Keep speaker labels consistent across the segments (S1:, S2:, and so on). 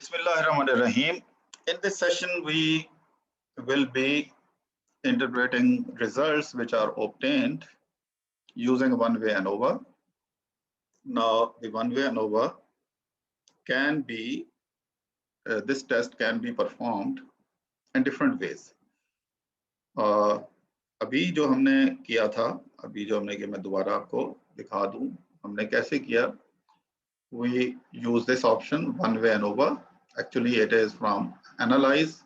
S1: Bismillahirrahmanirrahim. In this session, we will be interpreting results which are obtained using one-way ANOVA. Now, the one-way ANOVA can be, this test can be performed in different ways. अभी जो हमने किया था, मैं दोबारा आपको दिखा दूं, हमने कैसे किया. We use this option, one-way ANOVA. Actually, it is from analyze,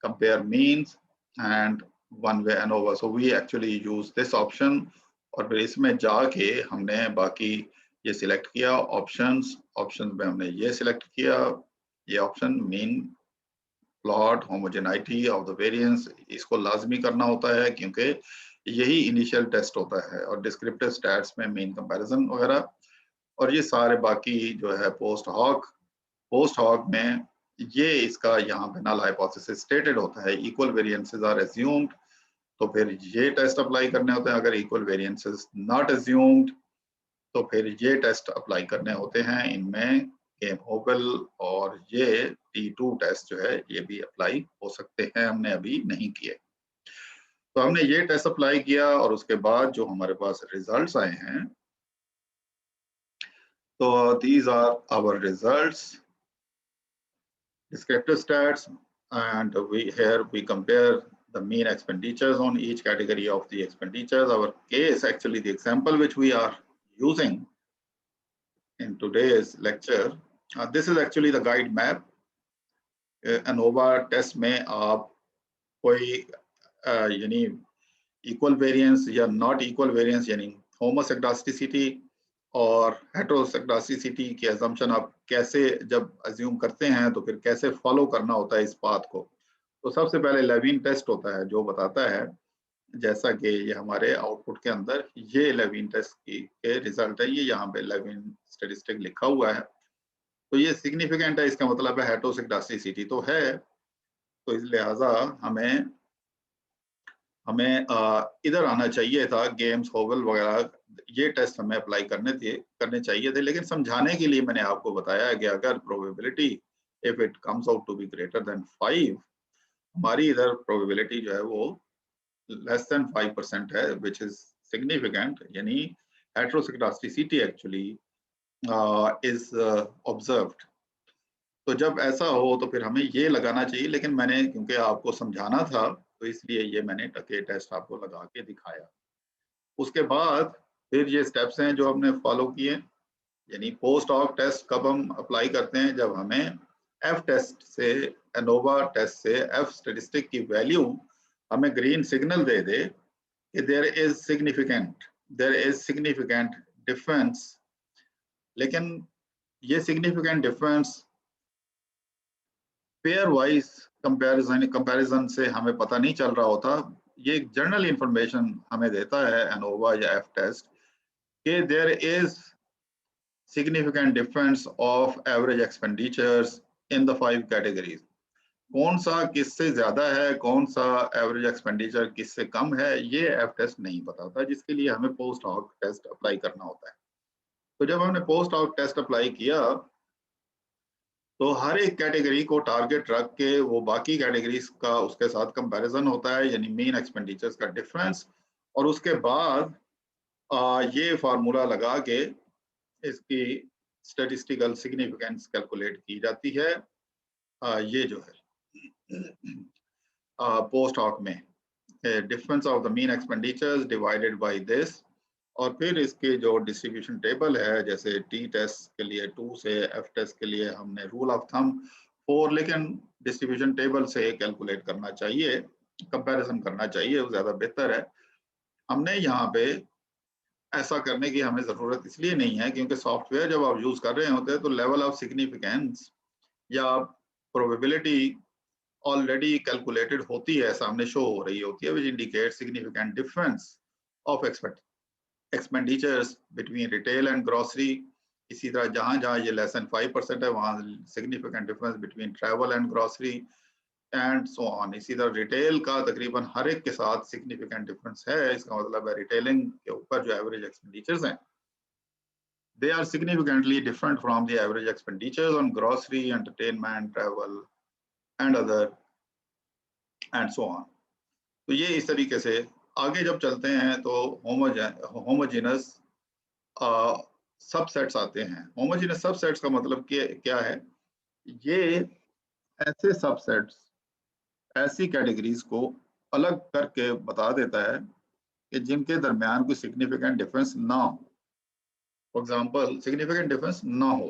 S1: compare means, and one-way ANOVA. So we actually use this option. और फिर इसमें जाके हमने बाकी ये सिलेक्ट किया ऑप्शंस में हमने ये सिलेक्ट किया, ये option mean plot homogeneity of the variance, इसको लाजमी करना होता है क्योंकि यही इनिशियल टेस्ट होता है. और डिस्क्रिप्टिव स्टैट्स में मीन कंपैरिजन वगैरह, और ये सारे बाकी जो है पोस्ट हॉक में ये इसका यहाँ पे नल हाइपोथेसिस स्टेटेड होता है. इक्वल वेरिएंसेस आर एज्यूम्ड, तो फिर ये टेस्ट अप्लाई करने होते हैं. अगर इक्वल वेरिएंसेस नॉट एज्यूम्ड तो फिर ये टेस्ट अप्लाई करने होते हैं. इनमें गेम होबल और ये T2 टेस्ट जो है ये भी अप्लाई हो सकते हैं, हमने अभी नहीं किए. तो हमने ये टेस्ट अप्लाई किया और उसके बाद जो हमारे पास रिजल्ट्स आए हैं, so these are our results, descriptive stats, and we compare the mean expenditures on each category of the expenditures. Our case, actually the example which we are using in today's lecture, this is actually the guide map. ANOVA test में आप कोई यानी equal variance या not equal variance यानी homoscedasticity और हेटेरोस्केडास्टिसिटी की assumption आप कैसे जब assume करते हैं तो फिर कैसे follow करना होता है इस पाथ को. तो सबसे पहले लेविन टेस्ट होता है जो बताता है, जैसा कि ये हमारे आउटपुट के अंदर ये लेविन टेस्ट के रिजल्ट है, ये यहाँ पे लेविन स्टैटिस्टिक लिखा हुआ है. तो ये सिग्निफिकेंट है, इसका मतलब है हेटेरोस्केडास्टिसिटी तो है. तो इस लिहाजा हमें इधर आना चाहिए था, गेम्स होवल वगैरह ये टेस्ट हमें अप्लाई करने चाहिए थे. लेकिन समझाने के लिए मैंने आपको बताया कि अगर probability if it comes out to be greater than 5, हमारी इधर प्रोबेबिलिटी जो है वो लेस देन 5% है, विच इज सिग्निफिकेंट, यानी हेटेरोस्केडास्टिसिटी एक्चुअली इज ऑब्जर्व्ड. तो जब ऐसा हो तो फिर हमें ये लगाना चाहिए, लेकिन मैंने क्योंकि आपको समझाना था तो इसलिए ये मैंने टके टेस्ट आपको लगा के दिखाया. उसके बाद फिर ये स्टेप्स हैं जो हमने फॉलो किए. यानी पोस्ट ऑफ टेस्ट कब हम अप्लाई करते हैं, जब हमें एफ टेस्ट से एनोवा टेस्ट से एफ स्टैटिस्टिक की वैल्यू हमें ग्रीन सिग्नल दे दे कि देयर इज सिग्निफिकेंट डिफरेंस. लेकिन ये significant difference pair wise comparison से हमें पता नहीं चल रहा होता. ये एक जनरल इंफॉर्मेशन हमें देता है एनोवा या एफ टेस्ट कि there is significant difference of average expenditures in the 5 categories. कौन सा किससे ज्यादा है, कौन सा एवरेज एक्सपेंडिचर किससे कम है, ये एफ टेस्ट नहीं बताता, जिसके लिए हमें पोस्ट हॉक टेस्ट अप्लाई करना होता है. तो जब हमने पोस्ट हॉक टेस्ट अप्लाई किया तो हर एक कैटेगरी को टारगेट रख के वो बाकी कैटेगरीज का उसके साथ कंपैरिजन होता है, यानी मीन एक्सपेंडिचर्स का डिफरेंस. और उसके बाद ये फार्मूला लगा के इसकी स्टैटिस्टिकल सिग्निफिकेंस कैलकुलेट की जाती है. ये जो है पोस्ट हॉक में difference of the mean expenditures divided by this, और फिर इसके जो डिस्ट्रीब्यूशन टेबल है, जैसे टी टेस्ट के लिए 2 से एफ टेस्ट के लिए हमने रूल ऑफ थंब 4, लेकिन डिस्ट्रीब्यूशन टेबल से कैलकुलेट करना चाहिए, कंपैरिजन करना चाहिए, वो ज़्यादा बेहतर है. हमने यहाँ पे ऐसा करने की हमें ज़रूरत इसलिए नहीं है क्योंकि सॉफ्टवेयर जब आप यूज़ कर रहे होते हैं तो लेवल ऑफ सिग्निफिकेंस या प्रोबेबिलिटी ऑलरेडी कैलकुलेटेड होती है, सामने शो हो रही होती है, which indicate significant difference of expenditures between retail and grocery. इसी तरह जहां जहां ये लेस देन 5% है वहां significant difference between travel and grocery and so on. इसी तरह रिटेल का तकरीबन हर एक के साथ सिग्निफिकेंट डिफरेंस है. इसका मतलब है रिटेलिंग के ऊपर जो एवरेज एक्सपेंडिचर्स हैं they are significantly different from the average expenditures on grocery, entertainment, travel, and other, and so on. तो ये इस तरीके से आगे जब चलते हैं तो होमोजेनस सबसेट्स आते हैं। होमोजेनस सबसेट्स का मतलब क्या है? ये ऐसे सबसेट्स, ऐसी कैटेगरीज को अलग करके बता देता है कि जिनके दरमियान कोई सिग्निफिकेंट डिफरेंस ना हो। फॉर एग्जांपल सिग्निफिकेंट डिफरेंस ना हो,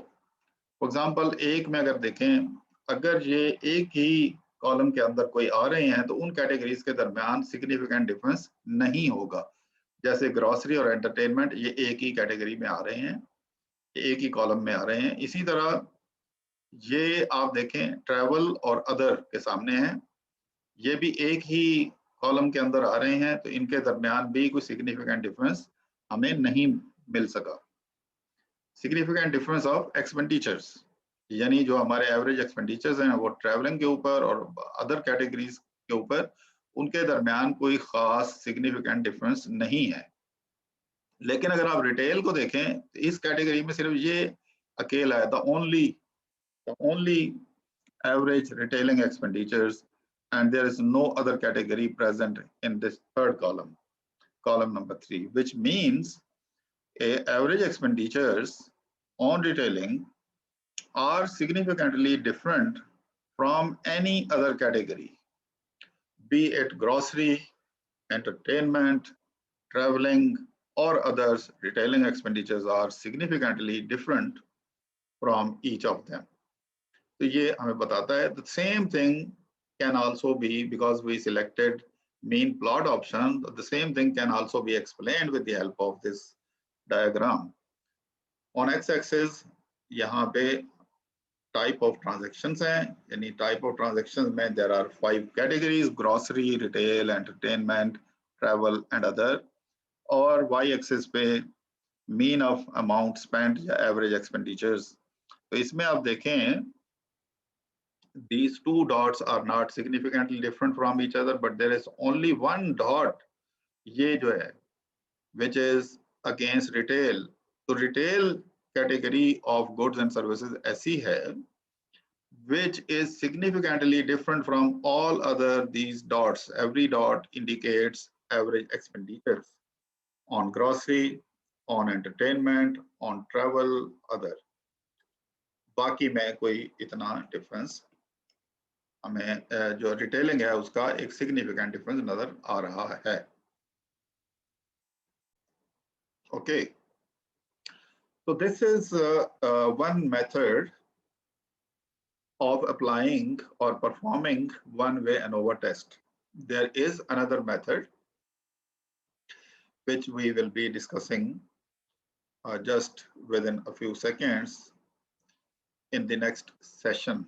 S1: फॉर एग्जांपल एक में अगर देखें, अगर ये एक ही कॉलम के अंदर कोई आ रहे हैं तो उन कैटेगरीज के दरमियान सिग्निफिकेंट डिफरेंस नहीं होगा। जैसे ग्रोसरी और एंटरटेनमेंट, ये एक ही कैटेगरी में आ रहे हैं, एक ही कॉलम में आ रहे हैं। इसी तरह ये आप देखें ट्रैवल और अदर के सामने है, ये भी एक ही कॉलम के अंदर आ रहे हैं, तो इनके दरमियान भी कोई सिग्निफिकेंट डिफरेंस हमें नहीं मिल सका। सिग्निफिकेंट डिफरेंस ऑफ एक्सपेंडिचर्स, यानी जो हमारे एवरेज एक्सपेंडिचर्स हैं वो ट्रैवलिंग के ऊपर और अदर कैटेगरीज के ऊपर, उनके दरमियान कोई खास सिग्निफिकेंट डिफरेंस नहीं है। लेकिन अगर आप रिटेल को देखें तो इस कैटेगरी में सिर्फ ये अकेला है, the only average retailing expenditures, and there is no other category present in this third column, column number 3, which means average expenditures on retailing are significantly different from any other category, be it grocery, entertainment, traveling, or others. Retailing expenditures are significantly different from each of them. तो ये हमें बताता है the same thing can also be, because we selected mean plot option, the same thing can also be explained with the help of this diagram. On x-axis यहाँ पे type of transactions हैं, यानी type of transactions में there are 5 categories: grocery, retail, entertainment, travel and other. और y-axis पे mean of amount spent या average expenditures. तो इसमें आप देखें these two dots are not significantly different from each other, but there is only one dot, ये जो है, which is against retail. तो retail category of goods and services ऐसी है which is significantly different from all other these dots. Every dot indicates average expenditures on grocery, on entertainment, on travel, other. बाकी में कोई इतना difference हमें जो retailing है उसका एक सिग्निफिकेंट डिफरेंस नजर आ रहा है। Okay, so this is one method of applying or performing one-way ANOVA test. There is another method which we will be discussing just within a few seconds in the next session.